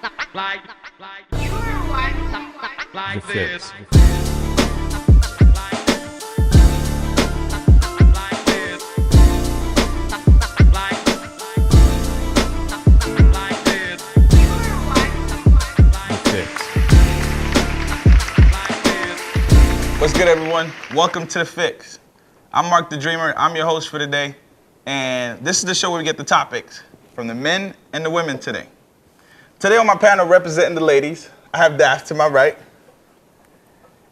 The Fix. What's good, everyone? Welcome to The Fix. I'm Marc The Dreamer. I'm your host for today. And this is the show where we get the topics from the men and the women today. Today on my panel, representing the ladies, I have Daph to my right.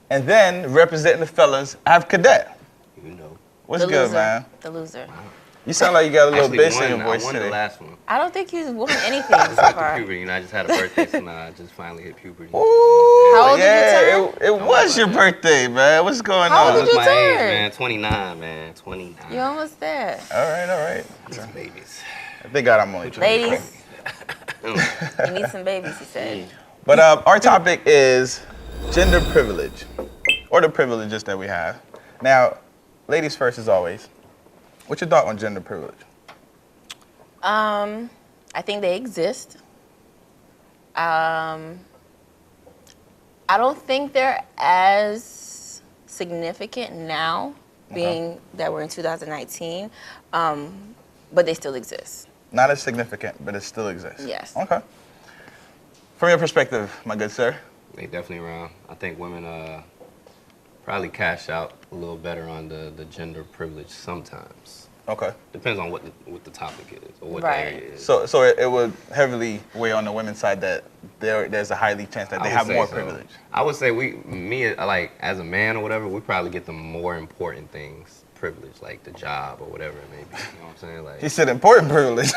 And then, representing the fellas, I have Cadet. You know. What's the good, loser. man? The loser. You sound like you got a little Actually, bass in your voice I won today. the last one. I don't think he's won anything so It's like the far. puberty, I just had a birthday, so now I just finally hit puberty. Ooh, How old did you yeah, turn? it was your birthday, man. What's going How on? old did That's you my age, turn? man. 29, man. 29. You almost there. All right. These babies. Thank God I'm only 20. Ladies, you need some babies, he said. But our topic is gender privilege, or the privileges that we have. Now, ladies first as always. What's your thought on gender privilege? I think they exist. I don't think they're as significant now, being that we're in 2019, but they still exist. Not as significant, but it still exists. Yes. Okay. From your perspective, my good sir. They definitely around. I think women probably cash out a little better on the gender privilege sometimes. Okay. Depends on what the topic is or what Right. the area is. So it would heavily weigh on the women's side that there's a highly chance that I they would have say more so. privilege. I would say like as a man or whatever, we probably get the more important things privilege, like the job or whatever it may be. You know what I'm saying? Like He said important privilege.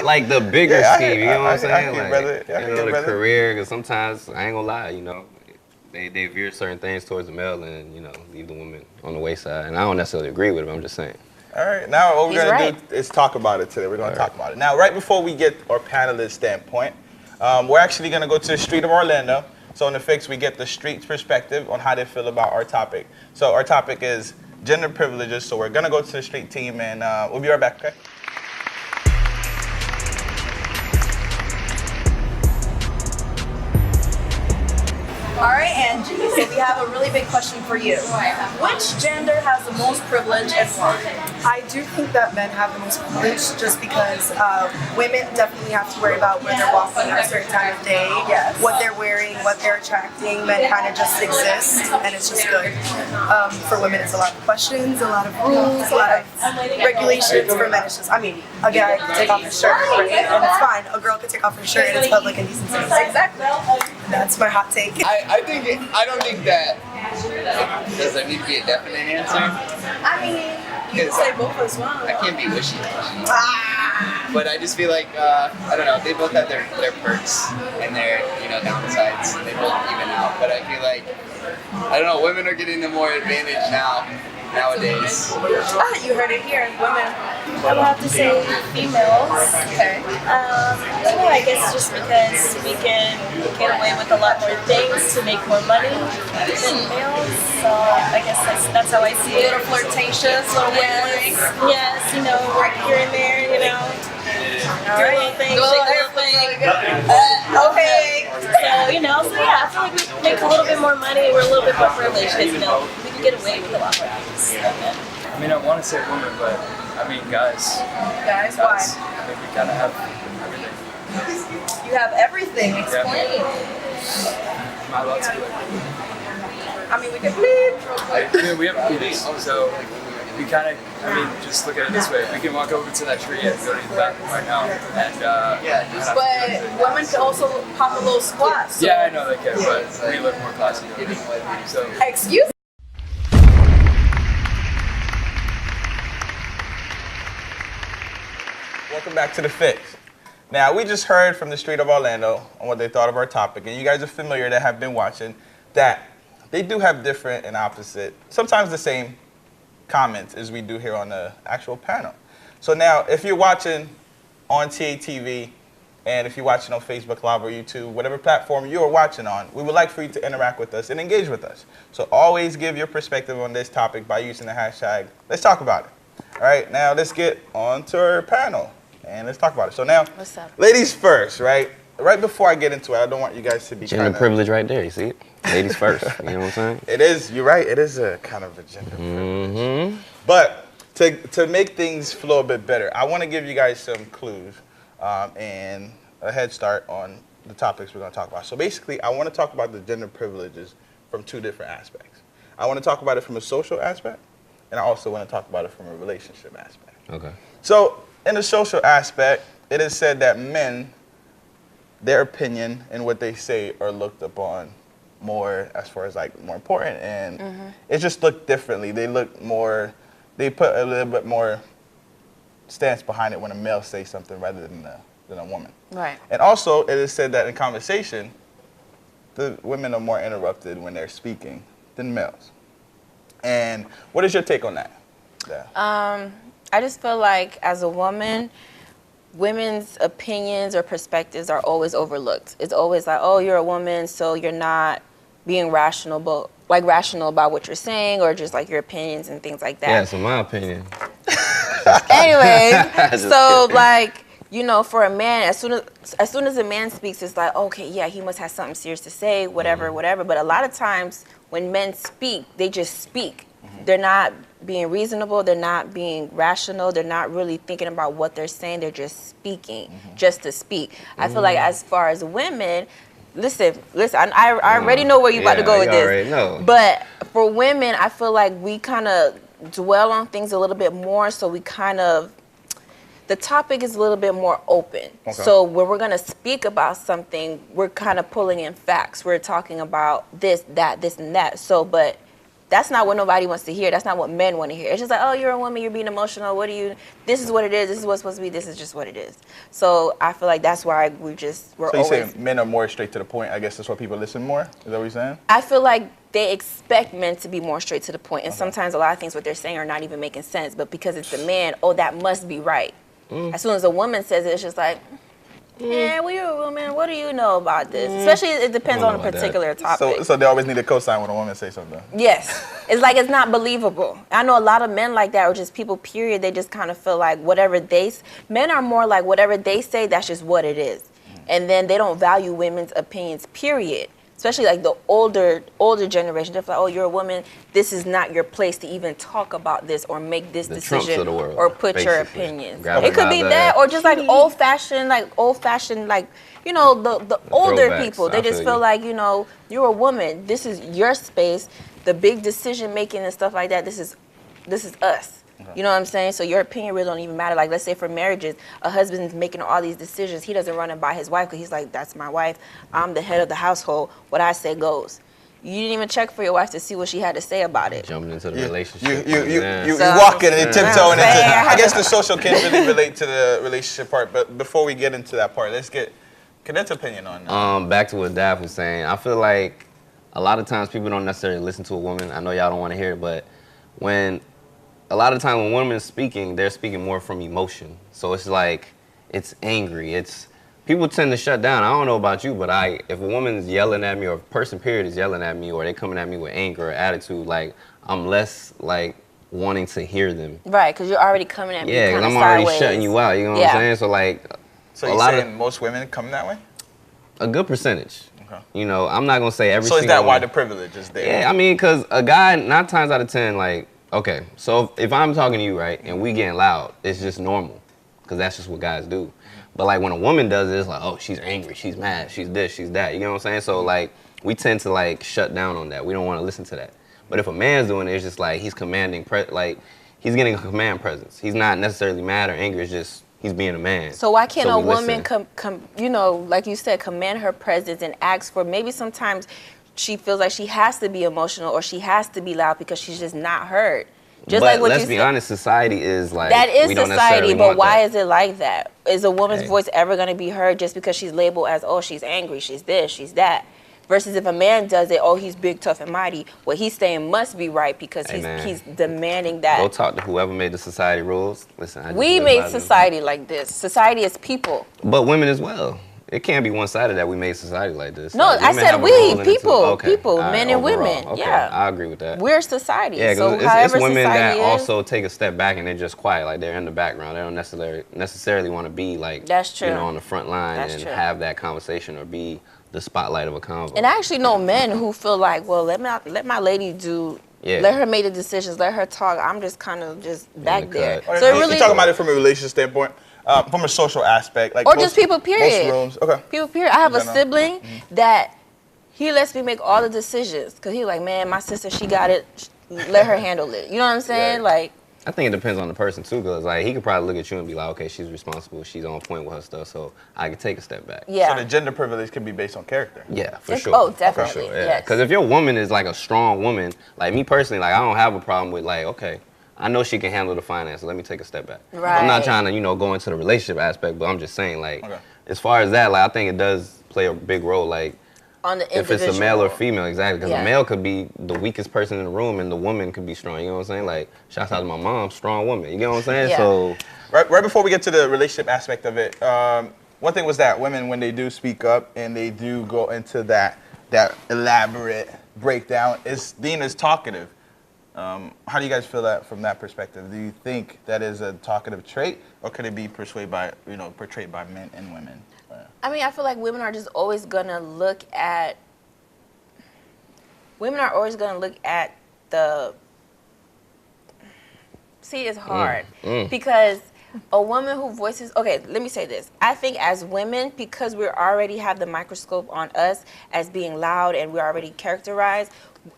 like the bigger Yeah, I scheme, hear- you know what I I'm hear- saying? I hear, Like, brother. Yeah, I you hear, know, the brother. career, because sometimes, I ain't gonna lie, you know, they veer certain things towards the male and, you know, leave the women on the wayside. And I don't necessarily agree with it, but I'm just saying. All right, now what we're He's going right. to do is talk about it today. We're going to talk about it. Now, right before we get our panelist standpoint, we're actually going to go to the street of Orlando. So in The Fix, we get the street's perspective on how they feel about our topic. So our topic is gender privileges. So we're going to go to the street team, and we'll be right back, okay? All right, Angie, so we have a really big question for you. Which gender has the most privilege and why? I do think that men have the most privilege just because women definitely have to worry about where they're walking at a certain time of day, what they're wearing, what they're attracting. Men kind of just exist, and it's just good. For women, it's a lot of questions, a lot of rules, a lot of regulations. For men, it's just, I mean, a guy can take off his shirt, right? And it's fine. A girl can take off her shirt, and it's public and decency. Exactly. That's my hot take. I don't think that does there need to be a definite answer. I mean, you can say both as well. I can't be wishy-washy. But I just feel like I don't know. They both have their perks and their downsides. They both even out. But I feel like I don't know. Women are getting the more advantage nowadays. You heard it here, women. I would have to say females. Okay. I guess just because we can get away with a lot more things to make more money than males. So I guess that's how I see A it. little flirtatious, a little wink. Yes, work here and there, do a little thing, Do a shake a little little thing. Okay. So, so yeah, I feel like we make a little bit more money. We're a little bit more privileged because, we can get away with a lot more things. I mean, I want to say women, but I mean guys. Guys, why? I think we kind of have everything. You have everything. Explain. Am I allowed to do it? I mean, we can bleep. We have penis, so we kind of, just look at it this way. We can walk over to that tree and go to the bathroom right now. And, But women can also pop a little squat. So. yeah, I know they can, but we look more classy. So. Excuse me. Welcome back to The Fix. Now, we just heard from the street of Orlando on what they thought of our topic, and you guys are familiar that have been watching that they do have different and opposite, sometimes the same comments as we do here on the actual panel. So now, if you're watching on TATV, and if you're watching on Facebook Live or YouTube, whatever platform you're watching on, we would like for you to interact with us and engage with us. So always give your perspective on this topic by using the hashtag, let's talk about it. All right, now let's get on to our panel. And let's talk about it. So now, What's up? ladies first, right? right before I get into it, I don't want you guys to be Gender privilege right there, you see it? Ladies first, you know what I'm saying? It is, you're right, it is a kind of a gender privilege. But to make things flow a bit better, I want to give you guys some clues and a head start on the topics we're going to talk about. So basically, I want to talk about the gender privileges from two different aspects. I want to talk about it from a social aspect, and I also want to talk about it from a relationship aspect. Okay. So in the social aspect, it is said that men, their opinion and what they say are looked upon more as far as like more important, and it just looked differently. They look more, they put a little bit more stance behind it when a male says something rather than a woman. Right. And also, it is said that in conversation, the women are more interrupted when they're speaking than males. And what is your take on that? Yeah. I just feel like as a woman, women's opinions or perspectives are always overlooked. It's always like, oh, you're a woman, so you're not being rational about what you're saying, or just like your opinions and things like that. Yeah, so my opinion. Anyway, so like, you know, for a man, as soon as a man speaks, it's like, okay, yeah, he must have something serious to say, whatever, whatever. But a lot of times when men speak, they just speak. They're not being reasonable. They're not being rational. They're not really thinking about what they're saying. They're just speaking, just to speak. I feel like as far as women, listen, I already know where you're about to go with this. Know. But for women, I feel like we kind of dwell on things a little bit more, so we kind of, the topic is a little bit more open. Okay. So when we're going to speak about something, we're kind of pulling in facts. We're talking about this, and that. So, but that's not what nobody wants to hear. That's not what men want to hear. It's just like, oh, you're a woman, you're being emotional. This is what it is. This is what's supposed to be. This is just what it is. So I feel like that's why we're So you say men are more straight to the point. I guess that's why people listen more? Is that what you're saying? I feel like they expect men to be more straight to the point. And sometimes a lot of things what they're saying are not even making sense. But because it's a man, oh, that must be right. As soon as a woman says it, it's just like, yeah, well, you're a woman. What do you know about this? Especially, it depends on a particular topic. So they always need a cosign when a woman says something. Yes. It's like it's not believable. I know a lot of men like that, or just people, period. They just kind of feel like men are more like whatever they say, that's just what it is. And then they don't value women's opinions, period. Especially like the older generation. They're like, oh, you're a woman. This is not your place to even talk about this or make this decision or put basically your opinions. It could be that, or just like old fashioned, you know, the older people. They just feel like, you know, you're a woman. This is your space. The big decision making and stuff like that. This is us. You know what I'm saying? So your opinion really don't even matter. Like, let's say for marriages, a husband's making all these decisions. He doesn't run it by his wife because he's like, that's my wife. I'm the head of the household. What I say goes. You didn't even check for your wife to see what she had to say about it. Jumping into the relationship. You walking and tiptoeing into it. I guess the social can't really relate to the relationship part. But before we get into that part, let's get Cadet's opinion on that. Back to what Daph was saying. I feel like a lot of times people don't necessarily listen to a woman. I know y'all don't want to hear it, but a lot of the time when women are speaking, they're speaking more from emotion. So it's like, it's angry. People tend to shut down. I don't know about you, but if a woman's yelling at me, or a person period is yelling at me, or they coming at me with anger or attitude, like, I'm less like wanting to hear them. Right, because you're already coming at me Yeah, because I'm already shutting you out, you know what I'm saying? So like, so you're saying most women come that way? A good percentage. Okay. You know, I'm not going to say every single So is that why the privilege is there? Yeah, I mean, because a guy, 9 times out of 10, like, okay, so if I'm talking to you, right, and we getting loud, it's just normal, because that's just what guys do. But like when a woman does it, it's like, oh, she's angry, she's mad, she's this, she's that. You know what I'm saying? So like, we tend to like shut down on that. We don't want to listen to that. But if a man's doing it, it's just like he's commanding, he's getting a command presence. He's not necessarily mad or angry. It's just he's being a man. So why can't a woman, you know, like you said, command her presence and ask for, maybe sometimes she feels like she has to be emotional or she has to be loud because she's just not heard. Just but like what let's be honest, society is like that is we don't society, but why that. is it like that? Is a woman's voice ever going to be heard just because she's labeled as, oh, she's angry, she's this, she's that? Versus if a man does it, oh, he's big, tough, and mighty. What he's saying must be right because he's demanding that. Go talk to whoever made the society rules. Listen, we made society like this. Society is people. But women as well. it can't be one-sided that we made society like this. No, Like, I women said have a we, role in it too. people, Okay. people, All right, men and overall. women. Okay. Yeah, I agree with that. we're society. Yeah, so because however it's women that society is, also take a step back and they're just quiet, like they're in the background. They don't necessarily want to be like, That's true. you know, on the front line That's and true. have that conversation or be the spotlight of a convo. And I actually know men who feel like, well, let my lady do. Yeah. Let her make the decisions. Let her talk. I'm just kind of just back the there. cut. So it you really, talking about it from a relationship standpoint, from a social aspect, like or just people. Period. Most rooms. Okay. People. Period. I have a Yeah, no. sibling that he lets me make all the decisions because he's like, man, my sister, she got it. Let her handle it. You know what I'm saying? Yeah. Like, I think it depends on the person too, because like he could probably look at you and be like, okay, she's responsible, she's on point with her stuff, so I could take a step back. yeah. So the gender privilege can be based on character. Yeah, for It's- sure. oh, definitely, For sure, yeah. yes. Because if your woman is like a strong woman, like me personally, like I don't have a problem with like, okay, I know she can handle the finances. Let me take a step back. Right. I'm not trying to, you know, go into the relationship aspect, but I'm just saying, like, Okay. as far as that, like, I think it does play a big role, like, On the if individual. it's a male or female, exactly. Because Yeah. a male could be the weakest person in the room, and the woman could be strong. You know what I'm saying? Like, shouts out to my mom, strong woman. You know what I'm saying? Yeah. So, Right before we get to the relationship aspect of it, one thing was that women, when they do speak up and they do go into that elaborate breakdown, is deemed as talkative. How do you guys feel that from that perspective? Do you think that is a talkative trait, or could it be portrayed by men and women? I mean, I feel like women are just always gonna look at. Women are always gonna look at the. See, it's hard because a woman who voices. Okay, let me say this. I think as women, because we already have the microscope on us as being loud and we're already characterized,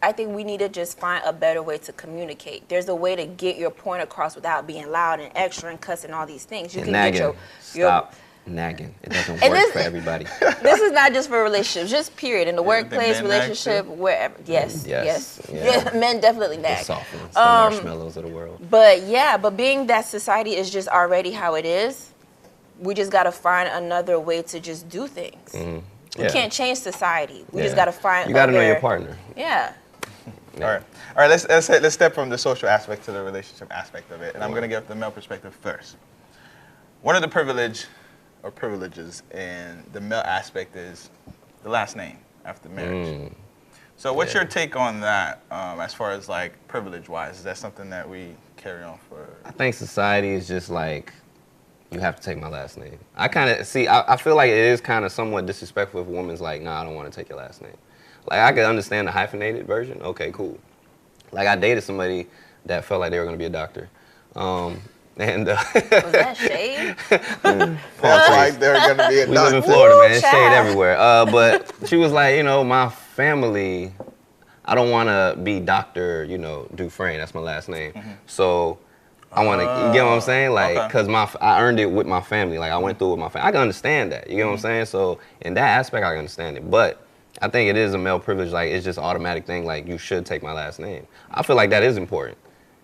I think we need to just find a better way to communicate. There's a way to get your point across without being loud and extra and cussing all these things. You and can nagging. get Stop nagging. It doesn't And work this- for everybody. This is not just for relationships, just period. In the workplace, men nag relationship, wherever. Yes, Yes, yes. yeah. Men definitely The nag. softness, the marshmallows of the world. But yeah, but being that society is just already how it is, we just got to find another way to just do things. We Yeah. can't change society. We Yeah. just got to find. You got to know your other- partner. Yeah. All right. Let's step from the social aspect to the relationship aspect of it, and I'm gonna give the male perspective first. One of the privileges in the male aspect is the last name after marriage. So what's your take on that, as far as like privilege-wise? Is that something that we carry on for? I think society is just like, you have to take my last name. I kind of see. I feel like it is kind of somewhat disrespectful if a woman's like, nah, I don't want to take your last name. Like I could understand the hyphenated version. Okay, cool. Like I dated somebody that felt like they were gonna be a doctor, and Was that shade? That's like they're gonna be a we live in doctor. Florida, man. It's shade child. everywhere. But she was like, you know, my family, I don't want to be Dr. You know, Dufresne. That's my last name. So I want to. You get what I'm saying? Like, okay. cause I earned it with my family. Like I went through it with my family. I can understand that. You get what I'm saying? So in that aspect, I can understand it. But I think it is a male privilege. Like it's just automatic thing. Like you should take my last name. I feel like that is important.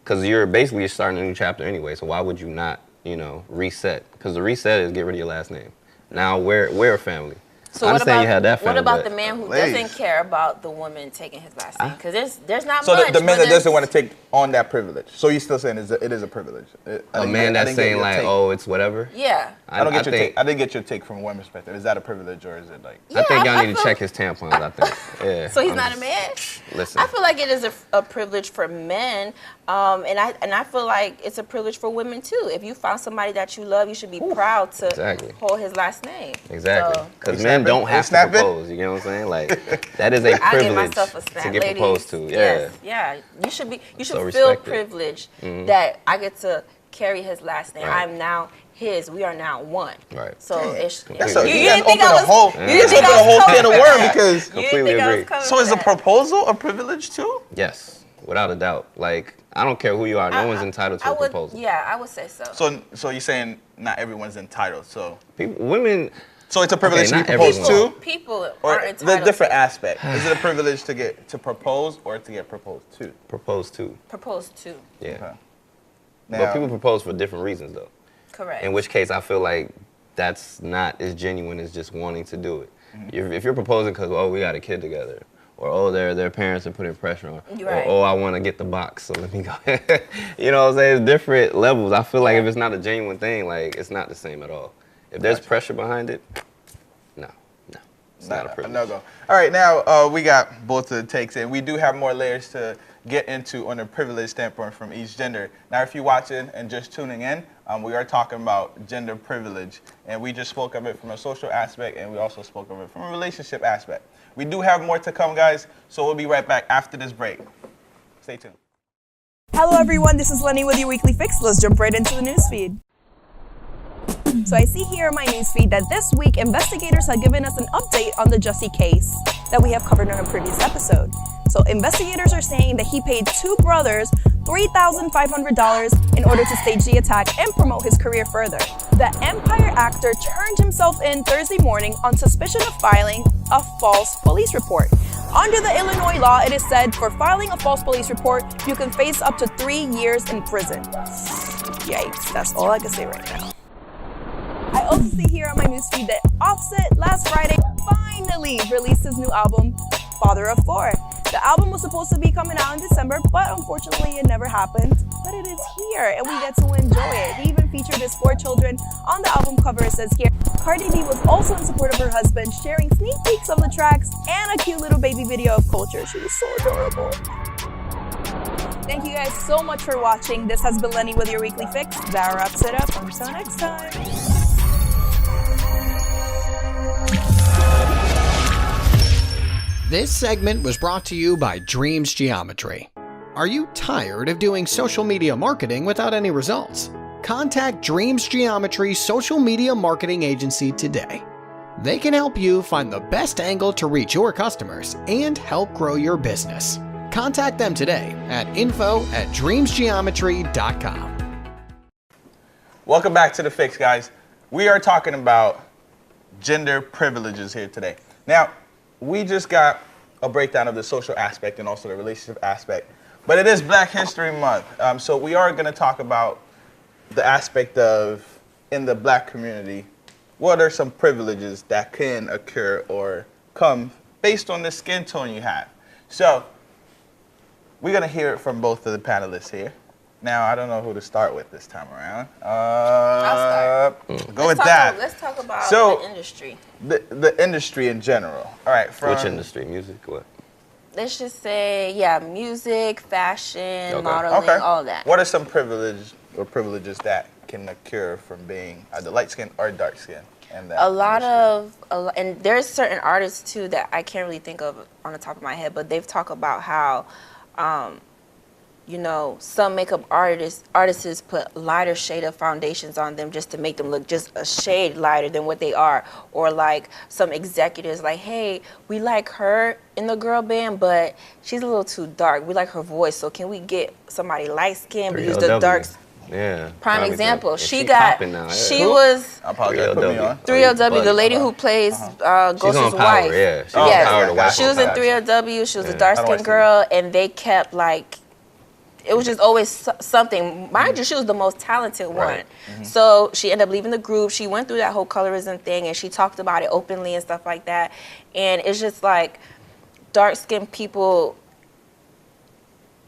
Because you're basically starting a new chapter anyway, so why would you not, you know, reset? Because the reset is get rid of your last name. Now we're a family. So I what understand about, you had that family, what about but the man who Ladies. doesn't care about the woman taking his last name? Because there's not So much. the man but that doesn't there's- want to take on that privilege. So you're still saying it is a privilege. a man that's saying like, oh, it's whatever. Yeah. I don't get your think, take. I didn't get your take from one perspective. Is that a privilege or is it like? I think Yeah, y'all I need to feel- check his tampons. I think. Yeah. So he's I'm not a just- man? Listen. I feel like it is a privilege for men, and I feel like it's a privilege for women too. If you found somebody that you love, you should be proud to Exactly. hold his last name. Exactly. So, Because You men snapping? don't You have to snapping? propose. You know what I'm saying? Like that is a I give privilege myself a snap, to get ladies. proposed to. Yeah. Yes, yeah. You should So feel respect it. privileged that I get to carry his last name. Right. I'm now his. We are now one. Right. So it's That's You a, you you guys didn't think open I a was. whole. You You didn't guys think open I a whole was can of coming worms for that. because. You Completely didn't think I was agree. coming So for is a that. proposal a privilege too? Yes, without a doubt. Like I don't care who you are. No one's entitled to I a would, proposal. yeah, I would say so. So you're saying not everyone's entitled. So Women. it's a privilege Okay, to be not proposed everyone. to, People or aren't the entitled different to aspect. Is it a privilege to propose or to get proposed to? Propose to. propose to. Yeah. Okay. But Now, people propose for different reasons though. Correct. In which case I feel like that's not as genuine as just wanting to do it. If you're proposing because, oh, we got a kid together, or oh, their parents are putting pressure on, Right. or oh, I want to get the box, so let me go. You know what I'm saying? It's different levels. I feel like if it's not a genuine thing, like it's not the same at all. If there's pressure behind it, nah. It's not a privilege. No-go. All right, now we got both of the takes, and we do have more layers to get into on a privilege standpoint from each gender. Now, if you're watching and just tuning in, we are talking about gender privilege, and we just spoke of it from a social aspect, and we also spoke of it from a relationship aspect. We do have more to come, guys, so we'll be right back after this break. Stay tuned. Hello everyone, this is Lenny with your weekly fix. Let's jump right into the newsfeed. So I see here in my newsfeed that this week investigators have given us an update on the Jussie case that we have covered in a previous episode. So investigators are saying that he paid two brothers $3,500 in order to stage the attack and promote his career further. The Empire actor turned himself in Thursday morning on suspicion of filing a false police report. Under the Illinois law, it is said for filing a false police report, you can face up to 3 years in prison. Yikes, that's all I can say right now. I also see here on my newsfeed that Offset last Friday finally released his new album, Father of Four. The album was supposed to be coming out in December, but unfortunately it never happened. But it is here, and we get to enjoy it. He even featured his 4 children on the album cover. It says here, Cardi B was also in support of her husband, sharing sneak peeks of the tracks and a cute little baby video of Culture. She was so adorable. Thank you guys so much for watching. This has been Lenny with your weekly fix. That wraps it up. Until next time. This segment was brought to you by Dreams Geometry. Are you tired of doing social media marketing without any results? Contact Dreams Geometry Social Media Marketing Agency today. They can help you find the best angle to reach your customers and help grow your business. Contact them today at info@dreamsgeometry.com. Welcome back to The Fix, guys. We are talking about gender privileges here today. Now, we just got a breakdown of the social aspect and also the relationship aspect, but it is Black History Month, so we are going to talk about the aspect of, in the Black community, what are some privileges that can occur or come based on the skin tone you have. So, we're going to hear it from both of the panelists here. Now, I don't know who to start with this time around. I'll start. Go with that. Let's talk about So, the industry. The industry in general. All right. Which industry? Music? What? Let's just say, yeah, music, fashion, Okay. modeling, all that. What are some privileges that can occur from being either light skin or dark skin? And and there's certain artists too that I can't really think of on the top of my head, but they've talked about how, you know, some makeup artists put lighter shade of foundations on them just to make them look just a shade lighter than what they are. Or like some executives like, hey, we like her in the girl band, but she's a little too dark. We like her voice, so can we get somebody light skinned but use the dark? Yeah. Prime example. She was. I apologize. Put me on. 3LW, the lady who plays Ghost's wife. Yeah. She's yes. on Power to Wife. She was in 3LW. She was a dark skinned girl, and they kept like. It was just always something. Mind you, she was the most talented one. Mm-hmm. So she ended up leaving the group. She went through that whole colorism thing, and she talked about it openly and stuff like that. And it's just like dark-skinned people,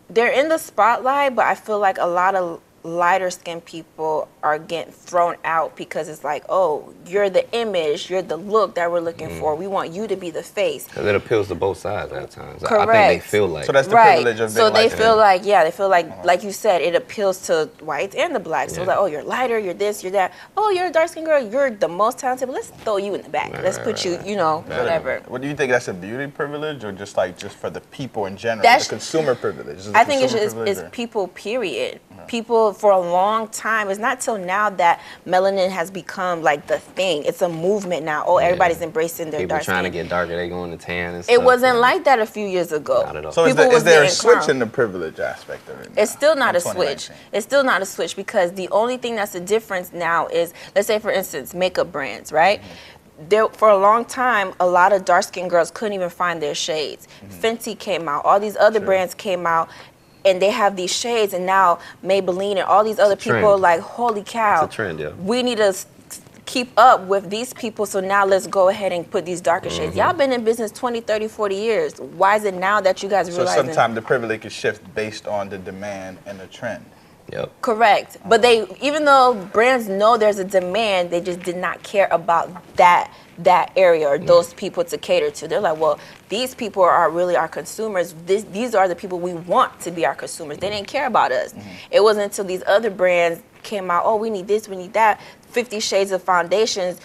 they're in the spotlight, but I feel like a lot of lighter-skinned people are getting thrown out because it's like, oh, you're the image, you're the look that we're looking for. We want you to be the face. Because it appeals to both sides at times. Correct. I think they feel like. So that's the privilege of being So they light feel like, they feel like you said, it appeals to whites and the blacks. So like, oh, you're lighter, you're this, you're that. Oh, you're a dark-skinned girl, you're the most talented, but let's throw you in the back. Let's put you, you know, whatever. What do you think, that's a beauty privilege or just for the people in general? That's the consumer privilege. I think it's people, period. People for a long time. It's not till now that melanin has become like the thing. It's a movement now. Oh, everybody's embracing their dark skin. People trying to get darker, they going to tan and stuff. It wasn't like that a few years ago. Not at all. So is there a switch in the privilege aspect of it? It's still not a switch. It's still not a switch because the only thing that's a difference now is, let's say for instance, makeup brands, right? There, for a long time, a lot of dark-skinned girls couldn't even find their shades. Fenty came out. All these other brands came out. And they have these shades, and now Maybelline and all these other people like, holy cow, it's a trend, yeah. We need to keep up with these people, so now let's go ahead and put these darker shades. Y'all been in business 20, 30, 40 years. Why is it now that you guys realize? So sometimes the privilege can shift based on the demand and the trend. Yep. Correct. But they, even though brands know there's a demand, they just did not care about that area or those people to cater to. They're like, well, these people are really our consumers. These are the people we want to be our consumers. They didn't care about us. It wasn't until these other brands came out, oh, we need this, we need that, 50 Shades of Foundations,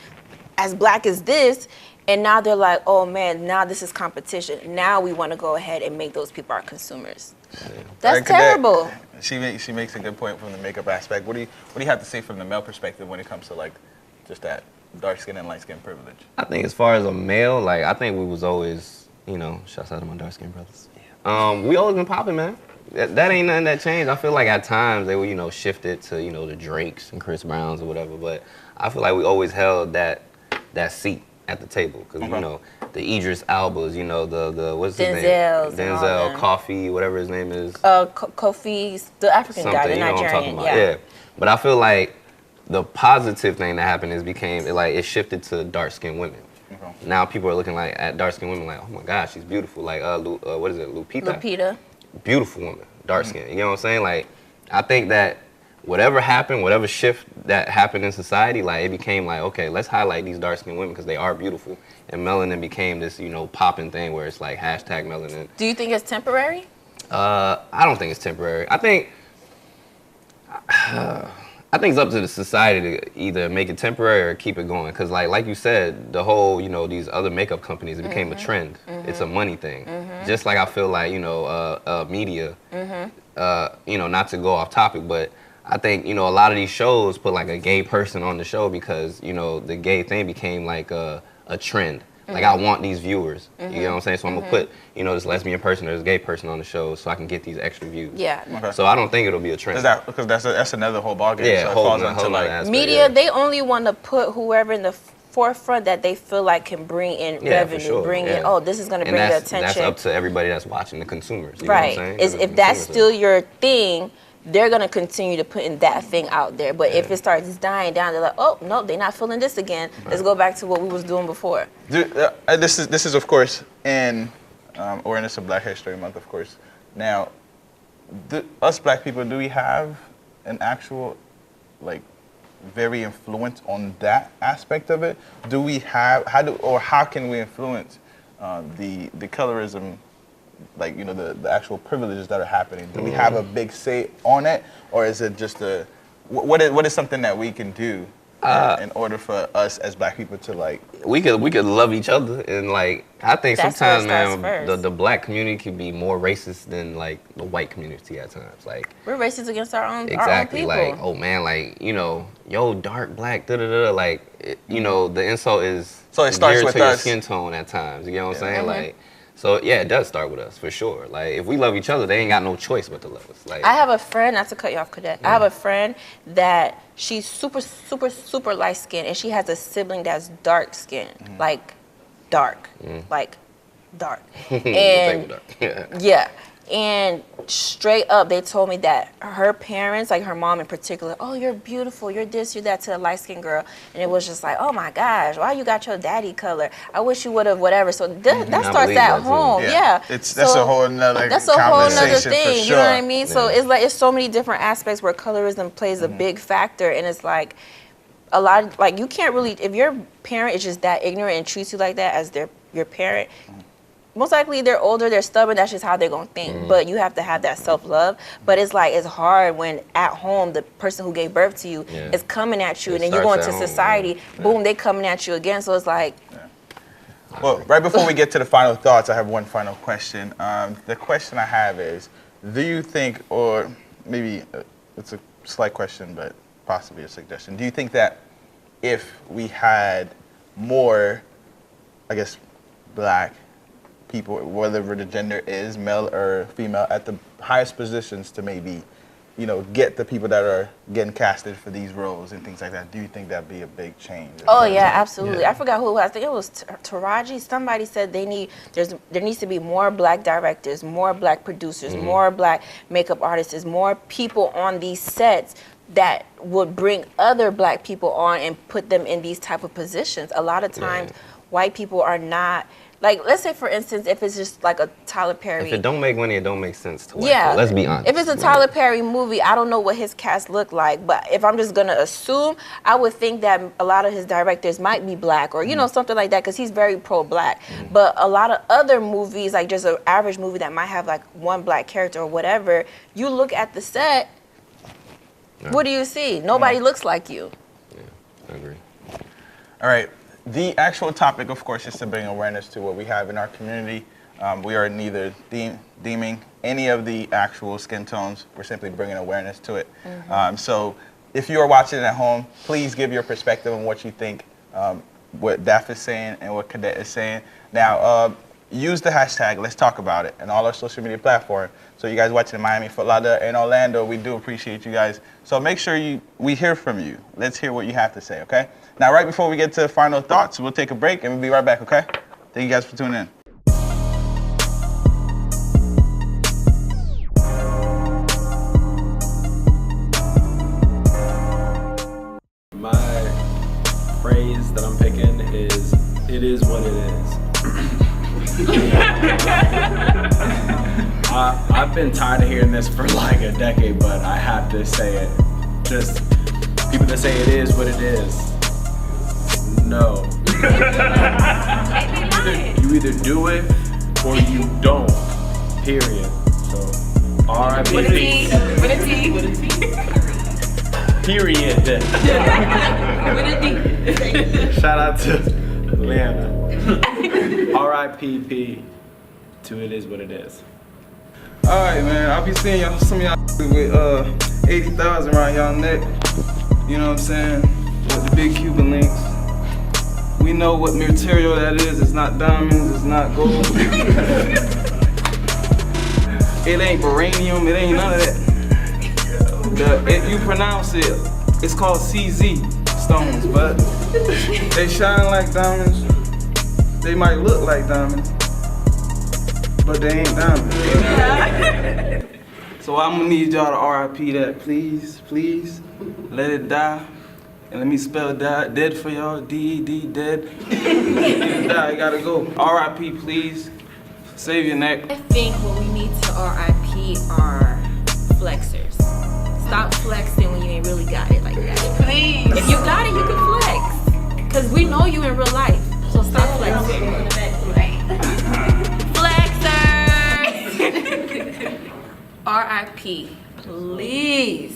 as black as this, and now they're like, oh man, now this is competition. Now we want to go ahead and make those people our consumers. Yeah. That's terrible. She makes a good point from the makeup aspect. What do you have to say from the male perspective when it comes to like just that dark skin and light skin privilege? I think as far as a male, like I think we was always, you know, shouts out to my dark skin brothers. Yeah. We always been popping, man. That ain't nothing that changed. I feel like at times they would, you know, shift it to, you know, the Drakes and Chris Browns or whatever. But I feel like we always held that seat at the table because you know the Idris Albas, you know the what's his name? Denzel, Coffee, whatever his name is. Kofi, the African guy, the Nigerian. You know what I'm talking about? Yeah. But I feel like the positive thing that happened is it shifted to dark skinned women. Now people are looking like at dark skinned women like, oh my gosh, she's beautiful. Like what is it, Lupita? Beautiful woman, dark skin. You know what I'm saying? Like I think that whatever happened, whatever shift that happened in society, like it became like, okay, let's highlight these dark skinned women because they are beautiful. And melanin became this, you know, popping thing where it's like hashtag melanin. Do you think it's temporary? I don't think it's temporary. I think it's up to the society to either make it temporary or keep it going. Because like you said, the whole, you know, these other makeup companies, it became a trend. It's a money thing. Just like I feel like, you know, media, you know, not to go off topic, but I think, you know, a lot of these shows put like a gay person on the show because, you know, the gay thing became like a trend. Like I want these viewers, you know what I'm saying? So I'm gonna put, you know, this lesbian person or this gay person on the show so I can get these extra views. Yeah. Okay. So I don't think it'll be a trend. Because that's another whole ballgame. Yeah, so it falls into like aspect, media. They only want to put whoever in the forefront that they feel like can bring in revenue, bring in. Oh, this is gonna bring the attention. That's up to everybody that's watching, the consumers. You right. know what I'm saying? If that's still your thing, they're gonna continue to put in that thing out there. But if it starts dying down, they're like, oh no, they're not feeling this again. Let's go back to what we was doing before. This is of course in awareness of Black History Month, of course. Now, us black people, do we have an actual like very influence on that aspect of it? Do we have how can we influence the colorism? Like, you know, the actual privileges that are happening. Do we have a big say on it, or is it just what is something that we can do in order for us as black people to like? We could love each other, and like I think sometimes, man, the black community can be more racist than like the white community at times. Like we're racist against our own people. Like, oh man, like, you know, yo, dark black, like you know, the insult is so it starts with your skin tone at times. You know what I'm saying? Like. So yeah, it does start with us for sure. Like if we love each other, they ain't got no choice but to love us. Like I have a friend, not to cut you off, Cadet. I have a friend that she's super, super, super light skinned, and she has a sibling that's dark skinned, like dark, like dark. And yeah. And straight up, they told me that her parents, like her mom in particular, oh, you're beautiful, you're this, you're that, to a light-skinned girl. And it was just like, oh my gosh, why you got your daddy color? I wish you would have whatever. So that starts at home. Yeah. That's a whole nother That's a whole nother thing, sure. You know what I mean? So it's like, it's so many different aspects where colorism plays a big factor. And it's like, a lot of, like, you can't really, if your parent is just that ignorant and treats you like that as your parent, most likely they're older, they're stubborn, that's just how they're gonna think. But you have to have that self-love. But it's like, it's hard when at home, the person who gave birth to you is coming at you, and then you go into society, boom, they coming at you again. So it's like. Well, right before we get to the final thoughts, I have one final question. The question I have is, do you think, or maybe it's a slight question, but possibly a suggestion, do you think that if we had more, I guess, black people, whatever the gender is, male or female, at the highest positions to maybe, you know, get the people that are getting casted for these roles and things like that, do you think that'd be a big change? Oh yeah, absolutely. I forgot who it was. I think it was Taraji. Somebody said there needs to be more black directors, more black producers, more black makeup artists, more people on these sets that would bring other black people on and put them in these type of positions. A lot of times, white people are not Like, let's say, for instance, if it's just like a Tyler Perry. If it don't make money, it don't make sense to watch Yeah. it. Let's be honest. If it's a Tyler Perry movie, I don't know what his cast look like, but if I'm just gonna assume, I would think that a lot of his directors might be black or, you know, something like that, because he's very pro-black. But a lot of other movies, like just an average movie that might have like one black character or whatever, you look at the set, what do you see? Nobody looks like you. Yeah, I agree. All right. The actual topic, of course, is to bring awareness to what we have in our community. We are neither deeming any of the actual skin tones. We're simply bringing awareness to it. So if you are watching at home, please give your perspective on what you think, what Daph is saying and what Cadet is saying. Now, use the hashtag, let's talk about it, and all our social media platforms. So you guys watching in Miami, Fort Lauderdale, and Orlando, we do appreciate you guys. So make sure we hear from you. Let's hear what you have to say, okay? Now, right before we get to final thoughts, we'll take a break and we'll be right back, okay? Thank you guys for tuning in. My phrase that I'm picking is, it is what it is. I've been tired of hearing this for like a decade, but I have to say it. Just people that say it is what it is. No. You either do it or you don't. Period. So, R.I.P. What it be? Period. Shout out to Atlanta. R.I.P.P. to it is what it is. Alright, man, I'll be seeing y'all, some of y'all with 80,000 around y'all neck. You know what I'm saying? With the big Cuban links. We know what material that is. It's not diamonds, it's not gold. It ain't beryllium, it ain't none of that. If you pronounce it, it's called CZ stones, but they shine like diamonds. They might look like diamonds, but they ain't diamonds. So I'm gonna need y'all to RIP that, please, please. Let it die. And let me spell die, dead for y'all, D-E-D, dead. Die, you gotta go. RIP, please. Save your neck. I think what we need to RIP are flexers. Stop flexing when you ain't really got it like that. Please. If you got it, you can flex. Cause we know you in real life. So stop flexing. Flexers! RIP, please.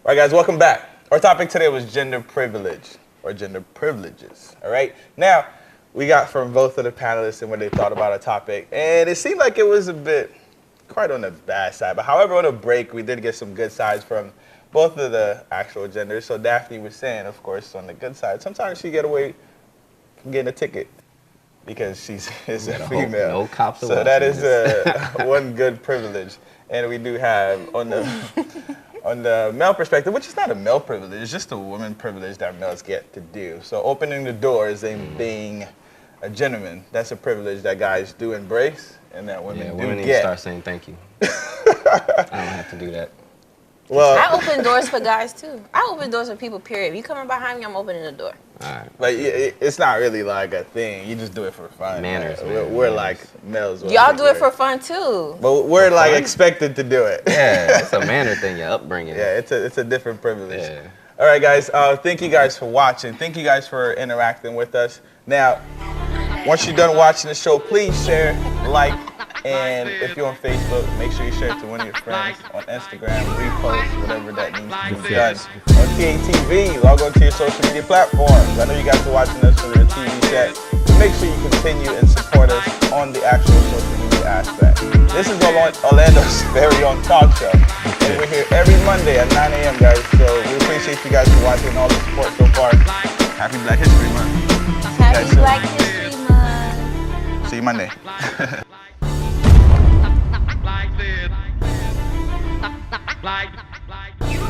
All right, guys, welcome back. Our topic today was gender privilege, or gender privileges, all right? Now, we got from both of the panelists and what they thought about our topic, and it seemed like it was a bit, quite on the bad side, but however, on a break, we did get some good sides from both of the actual genders. So Daphne was saying, of course, on the good side, sometimes she get away from getting a ticket because she's a female. No cops. So that is one good privilege. And we do have on the male perspective, which is not a male privilege, it's just a woman privilege that males get to do. So opening the doors and being a gentleman, that's a privilege that guys do embrace and that women do women need get. to start saying thank you. I don't have to do that. Well, I open doors for guys too. I open doors for people, period. If you coming behind me, I'm opening the door. All right. But it's not really like a thing. You just do it for fun. Manners, man. man. We're like males. Y'all do it for fun too. But we're like expected to do it. Yeah, it's a manner thing, your upbringing. Yeah, it's a different privilege. Yeah. All right, guys. Thank you guys for watching. Thank you guys for interacting with us. Now, once you're done watching the show, please share, like, and if you're on Facebook, make sure you share it to one of your friends. On Instagram, repost, whatever that needs to be done. On TATV, log on to your social media platforms. I know you guys are watching us from the TV set, but make sure you continue and support us on the actual social media aspect. This is Orlando's very own talk show, and we're here every Monday at 9 a.m., guys. So we appreciate you guys for watching and all the support so far. Happy Black History Month. Happy Black History Month. See you Monday. Like